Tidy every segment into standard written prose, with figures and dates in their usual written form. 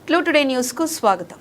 Clue today న్యూస్కు స్వాగతం.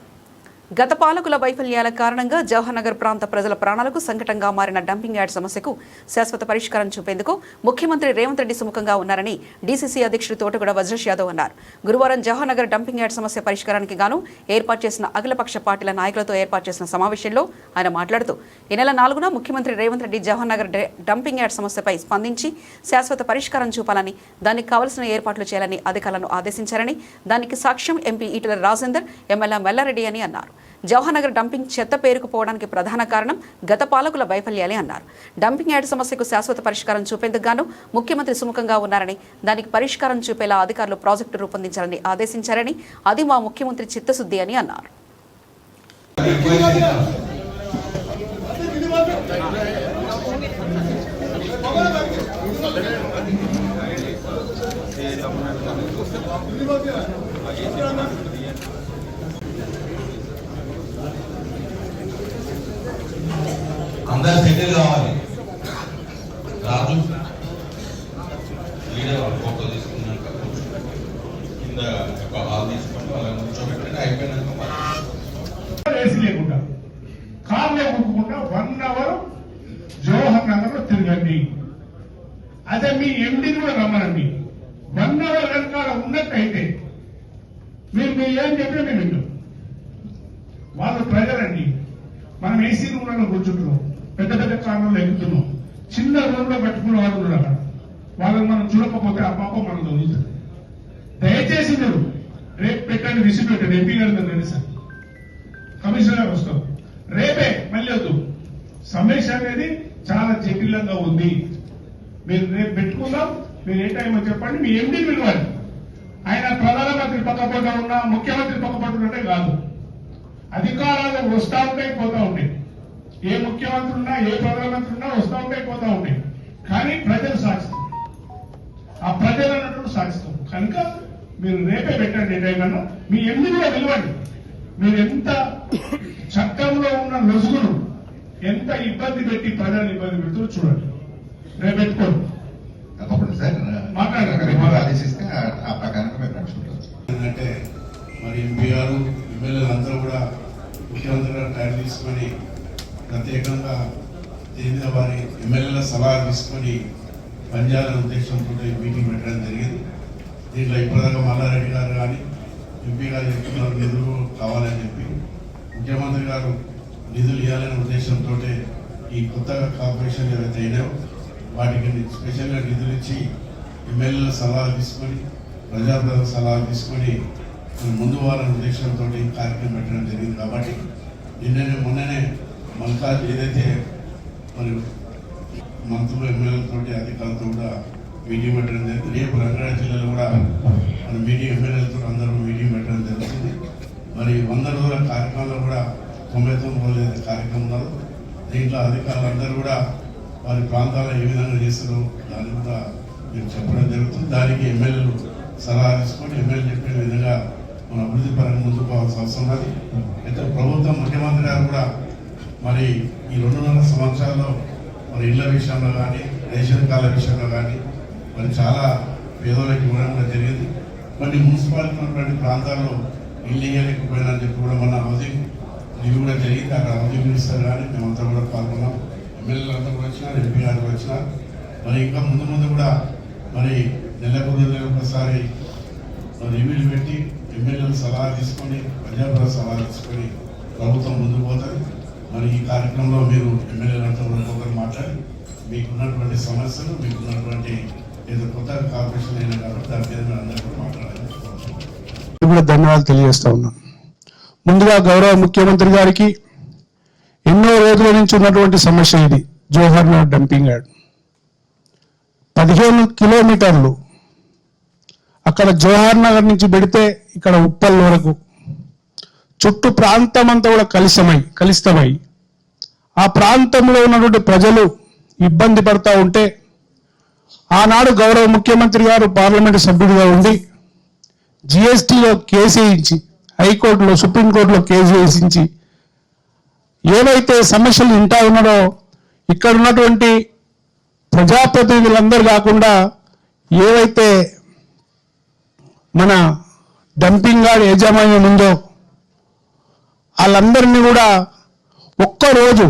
గత పాలకుల వైఫల్యాల కారణంగా జవహర్ నగర్ ప్రాంత ప్రజల ప్రాణాలకు సంకటంగా మారిన డంపింగ్ యార్డ్ సమస్యకు శాశ్వత పరిష్కారం చూపేందుకు ముఖ్యమంత్రి రేవంత్ రెడ్డి సుముఖంగా ఉన్నారని డీసీసీ అధ్యక్షుడు తోటగూడ వజ్రేష్ యాదవ్ అన్నారు. గురువారం జవహర్ నగర్ డంపింగ్ యార్డ్ సమస్య పరిష్కారానికి గాను ఏర్పాటు చేసిన అఖిలపక్ష పార్టీల నాయకులతో ఏర్పాటు చేసిన సమావేశంలో ఆయన మాట్లాడుతూ ఈ నెల 4న ముఖ్యమంత్రి రేవంత్ రెడ్డి జవహర్ నగర్ డంపింగ్ యార్డ్ సమస్యపై స్పందించి శాశ్వత పరిష్కారం చూపాలని, దానికి కావలసిన ఏర్పాట్లు చేయాలని అధికారులను ఆదేశించారని, దానికి సాక్ష్యం ఎంపీ ఈటెల రాజేందర్, ఎమ్మెల్యే మెల్లారెడ్డి అని అన్నారు. జవహర్ నగర్ డంపింగ్ చెత్త పేరుకుపోవడానికి ప్రధాన కారణం గత పాలకుల వైఫల్యాలే అన్నారు. డంపింగ్ యార్డ్ సమస్యకు శాశ్వత పరిష్కారం చూపేందుకు గాను ముఖ్యమంత్రి సుముఖంగా ఉన్నారని, దానికి పరిష్కారం చూపేలా అధికారులు ప్రాజెక్టు రూపొందించాలని ఆదేశించారని, అది మా ముఖ్యమంత్రి చిత్తశుద్ధి అని అన్నారు. అందరు సెటిల్ కావాలి. రాజు లీడర్ ఫోటో తీసుకున్నాక కింద ఒక హాల్ తీసుకొని వాళ్ళని కూర్చోబెట్టండి. అయిపోయినాక ఏసీ లేకుండా కార్లో కొట్టుకుంటా 1 అవర్ జవహర్ నగర్ లో తిరగండి. అదే మీ ఎండీని కూడా రమ్మనండి. 1 అవర్ వెనకాల ఉన్నట్టయితే మీరు ఏం చెప్పినా మేము వింటాం. వాళ్ళు ప్రజలండి. మనం ఏసీ రూమ్లలో కూర్చుంటున్నాం, పెద్ద పెద్ద కార్లలో ఎక్కుతున్నాం, చిన్న రూమ్ లో పెట్టుకున్న వాళ్ళు ఉన్నారు అక్కడ. వాళ్ళని మనం చూడకపోతే ఆ పాపం మనం దొరుకుతుంది. దయచేసి మీరు రేపు పెట్టండి, రిసిప్ట్ పెట్టండి. ఎంపీ గారు తెలుసా, కమిషనర్ గారు వస్తాం. రేపే మళ్ళీ వద్దు. సమస్య అనేది చాలా జటిలంగా ఉంది. మీరు రేపు పెట్టుకుందాం. మీరు ఏ టైం చెప్పండి. మీ ఎండీ పిలవాలి. ఆయన ప్రధానమంత్రి పక్కపోతా ఉన్నా, ముఖ్యమంత్రి పక్కపోతుంటే కాదు. అధికారాలు వస్తూ ఉంటాయి, పోతా ఉంటాయి. ఏ ముఖ్యమంత్రి ఉన్నా, ఏ ప్రధానమంత్రి ఉన్నా వస్తూ ఉంటాయి, పోతా ఉంటాయి. కానీ ప్రజలు సాధిస్తారు. ఆ ప్రజలు అన్నట్టు సాధిస్తారు. కనుక మీరు రేపే పెట్టండి. ఏదైనా మీ ఎందు కూడా నిలవండి. మీరు ఎంత చట్టంలో ఉన్న లొసుగును ఎంత ఇబ్బంది పెట్టి ప్రజలను ఇబ్బంది పెడుతూ చూడండి. రేపు పెట్టుకోండి. తప్పకుండా సార్ మాట్లాడారు ఆదేశిస్తే ఆ ప్రకారంగా మేము నడుచుకుంటాం. ఏంటంటే మరి ఎంపీ గారు, ఎమ్మెల్యేలు అందరూ కూడా ముఖ్యమంత్రి గారు టైం తీసుకొని ప్రత్యేకంగా దీని వారి ఎమ్మెల్యేల సలహా తీసుకొని పనిచేయాలనే ఉద్దేశంతో మీటింగ్ పెట్టడం జరిగింది. దీంట్లో ఇప్పటిదాకా మల్లారెడ్డి గారు కానీ ఎంపీ గారు చెప్తున్నారు నిధులు కావాలని చెప్పి. ముఖ్యమంత్రి గారు నిధులు ఇవ్వాలనే ఉద్దేశంతో ఈ కొత్తగా కార్పొరేషన్ ఏవైతే అయినాయో వాటికి స్పెషల్గా నిధులు ఇచ్చి ఎమ్మెల్యేల సలహాలు తీసుకొని, ప్రజాప్రతినిధుల సలహాలు తీసుకొని ముందు వారం ఉద్దేశంతో కార్యక్రమం పెట్టడం జరిగింది. కాబట్టి మొన్ననే మల్కాజ్ ఏదైతే మరి మంత్రులు, ఎమ్మెల్యేలతో, అధికారులతో కూడా మీటింగ్ పెట్టడం జరిగింది. రేపు రంగారెడ్డి జిల్లాలో కూడా మన మీటింగ్, ఎమ్మెల్యేలతో అందరూ మీటింగ్ పెట్టడం జరుగుతుంది. మరి 100 రోజుల కార్యక్రమంలో కూడా 99 రోజుల కార్యక్రమం ఉన్నారు. దీంట్లో అధికారులందరూ కూడా వారి ప్రాంతాల్లో ఏ విధంగా చేస్తారో దాన్ని కూడా మేము చెప్పడం జరుగుతుంది. దానికి ఎమ్మెల్యేలు సలహా తీసుకొని ఎమ్మెల్యే చెప్పిన విధంగా మన అభివృద్ధి పరంగా ముందుకు పోవాల్సిన అవసరం ఉన్నది. అయితే ప్రభుత్వం, ముఖ్యమంత్రి గారు కూడా మరి ఈ 2.5 సంవత్సరాల్లో మరి ఇళ్ల విషయంలో కానీ, రేషన్ కార్డుల విషయంలో కానీ మరి చాలా పేదోళ్ళకి ఇవ్వడం కూడా జరిగింది. కొన్ని మున్సిపాలిటీ ఉన్నటువంటి ప్రాంతాల్లో ఇల్లు ఇవ్వలేకపోయినా చెప్పి కూడా మన హౌసింగ్ ఇవి కూడా జరిగింది. అక్కడ హౌసింగ్ మినిస్టర్ కానీ మేమంతా కూడా పాల్గొన్నాం. ఎమ్మెల్యేలంతా కూడా వచ్చినారు, ఎంపీ గారు కూడా వచ్చినారు. మరి ఇంకా ముందు ముందు కూడా మరి నెలకు ఒకసారి రివ్యూలు పెట్టి ఎమ్మెల్యేలు సలహా తీసుకొని, ప్రజాప్రతినిధుల సలహా తీసుకొని ప్రభుత్వం ముందుకు పోతుంది. మరి ఈ కార్యక్రమంలో మీరు ఎమ్మెల్యేలంతా ఒకరు మాట్లాడి మీకున్నటువంటి సమస్యలు, మీకున్నటువంటి ఏదో కొత్త కార్పొరేషన్ అయినా కాబట్టి దాని మీద మీరు అందరూ కూడా మాట్లాడాలని కూడా ధన్యవాదాలు తెలియజేస్తా ఉన్నాను. ముందుగా గౌరవ ముఖ్యమంత్రి గారికి ఎన్నో రోజుల నుంచి ఉన్నటువంటి సమస్య ఇది. జవహర్ నగర్ డంపింగ్ యార్డ్ 15 కిలోమీటర్లు అక్కడ జవహర్ నగర్ నుంచి పెడితే ఇక్కడ ఉప్పల్ వరకు చుట్టూ ప్రాంతం అంతా కూడా కలుషితమై ఆ ప్రాంతంలో ఉన్నటువంటి ప్రజలు ఇబ్బంది పడతా ఉంటే ఆనాడు గౌరవ ముఖ్యమంత్రి గారు పార్లమెంటు సభ్యుడిగా ఉండి జిఎస్టీలో కేసు వేయించి, హైకోర్టులో, సుప్రీంకోర్టులో కేసు వేసించి ఏవైతే సమస్యలు వింటా ఉన్నారో ఇక్కడ ఉన్నటువంటి ప్రజాప్రతినిధులందరూ కాకుండా ఏవైతే మన డంపింగ్ యార్డ్ యాజమాన్యం ఉందో వాళ్ళందరినీ కూడా ఒక్కరోజు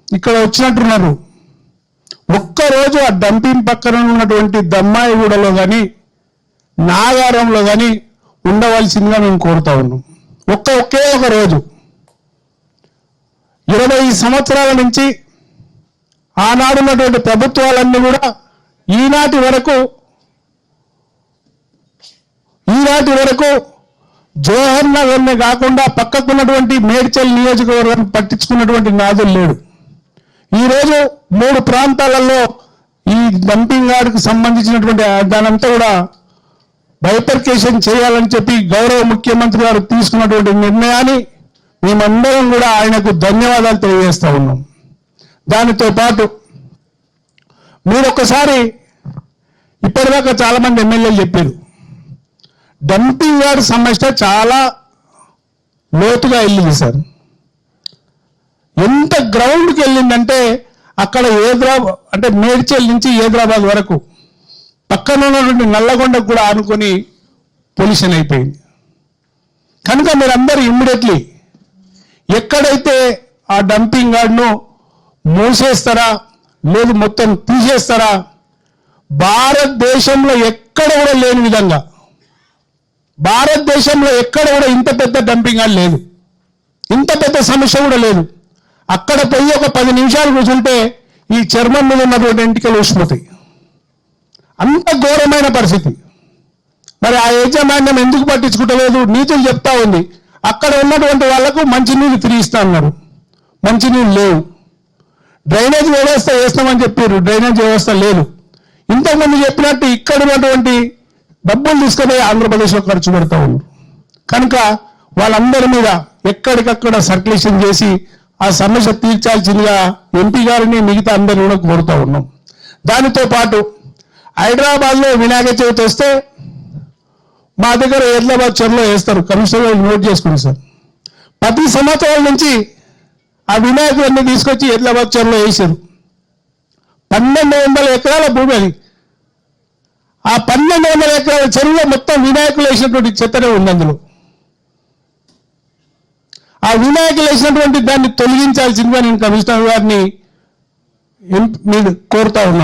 ఇక్కడ వచ్చినట్టున్నారు, ఒక్కరోజు ఆ డంపింగ్ పక్కన ఉన్నటువంటి దమ్మాయిగూడలో కానీ నాగారంలో కానీ ఉండవలసిందిగా మేము కోరుతా ఉన్నాం. ఒకే ఒక రోజు 20 సంవత్సరాల నుంచి ఆనాడున్నటువంటి ప్రభుత్వాలన్నీ కూడా ఈనాటి వరకు జవహర్ నగర్నే కాకుండా పక్కకున్నటువంటి మేడ్చల్ నియోజకవర్గాన్ని పట్టించుకున్నటువంటి నాదులు లేడు. ఈరోజు 3 ప్రాంతాలలో ఈ డంపింగ్ యార్డ్కు సంబంధించినటువంటి దానంతా కూడా బైపర్కేషన్ చేయాలని చెప్పి గౌరవ ముఖ్యమంత్రి గారు తీసుకున్నటువంటి నిర్ణయాన్ని మేమందరం కూడా ఆయనకు ధన్యవాదాలు తెలియజేస్తా ఉన్నాం. దానితో పాటు మీరు ఒక్కసారి ఇప్పటిదాకా చాలా మంది ఎమ్మెల్యేలు చెప్పారు, డంపింగ్ యార్డ్ సమస్య చాలా లోతుగా వెళ్ళింది సార్. ఎంత గ్రౌండ్కి వెళ్ళిందంటే అక్కడ అంటే మేడ్చల్ నుంచి హైదరాబాద్ వరకు పక్కన ఉన్నటువంటి నల్లగొండకు కూడా ఆనుకొని పొల్యూషన్ అయిపోయింది. కనుక మీరందరూ ఇమ్మీడియట్లీ ఎక్కడైతే ఆ డంపింగ్ యార్డ్ను మూసేస్తారా లేదు మొత్తం తీసేస్తారా, భారతదేశంలో ఎక్కడ కూడా లేని విధంగా, భారతదేశంలో ఎక్కడ కూడా ఇంత పెద్ద డంపింగ్ యార్డ్ లేదు, ఇంత పెద్ద సమస్య కూడా లేదు. అక్కడ పోయి ఒక 10 నిమిషాలు కూర్చుంటే ఈ చర్మం మీద ఉన్నటువంటి ఎంటికలు ఊసిపోతాయి. అంత ఘోరమైన పరిస్థితి. మరి ఆ యాజమాన్యం ఎందుకు పట్టించుకుంటలేదు? నీతులు చెప్తా ఉంది. అక్కడ ఉన్నటువంటి వాళ్లకు మంచినీళ్ళు ఫ్రీ ఇస్తా అన్నారు, మంచినీళ్ళు లేవు. డ్రైనేజ్ వ్యవస్థ వేస్తామని చెప్పారు, డ్రైనేజ్ వ్యవస్థ లేదు. ఇంతకుముందు చెప్పినట్టు ఇక్కడ ఉన్నటువంటి డబ్బులు తీసుకుపోయి ఆంధ్రప్రదేశ్లో ఖర్చు పెడతా ఉన్నారు. కనుక వాళ్ళందరి మీద ఎక్కడికక్కడ సర్క్యులేషన్ చేసి ఆ సమస్య తీర్చాల్సిందిగా ఎంపీ గారిని మిగతా అందరినీ కూడా కోరుతా ఉన్నాం. దానితో పాటు హైదరాబాద్లో వినాయక చవితి వస్తే మా దగ్గర హైదరాబాద్ చెరువులో వేస్తారు, కమిషనర్ నోట్ చేసుకుని సార్. 10 సంవత్సరాల నుంచి ఆ వినాయకుడిని తీసుకొచ్చి హైదరాబాద్ చెరువులో వేసారు. 1200 ఎకరాల భూమి అది. ఆ 1200 ఎకరాల చెరువులో మొత్తం వినాయకులు వేసినటువంటి చెత్తనే ఉంది. అందులో ఆ వినాయకులు వేసినటువంటి దాన్ని తొలగించాల్సిందిగా నేను కమిషనర్ గారిని కోరుతా ఉన్నాను.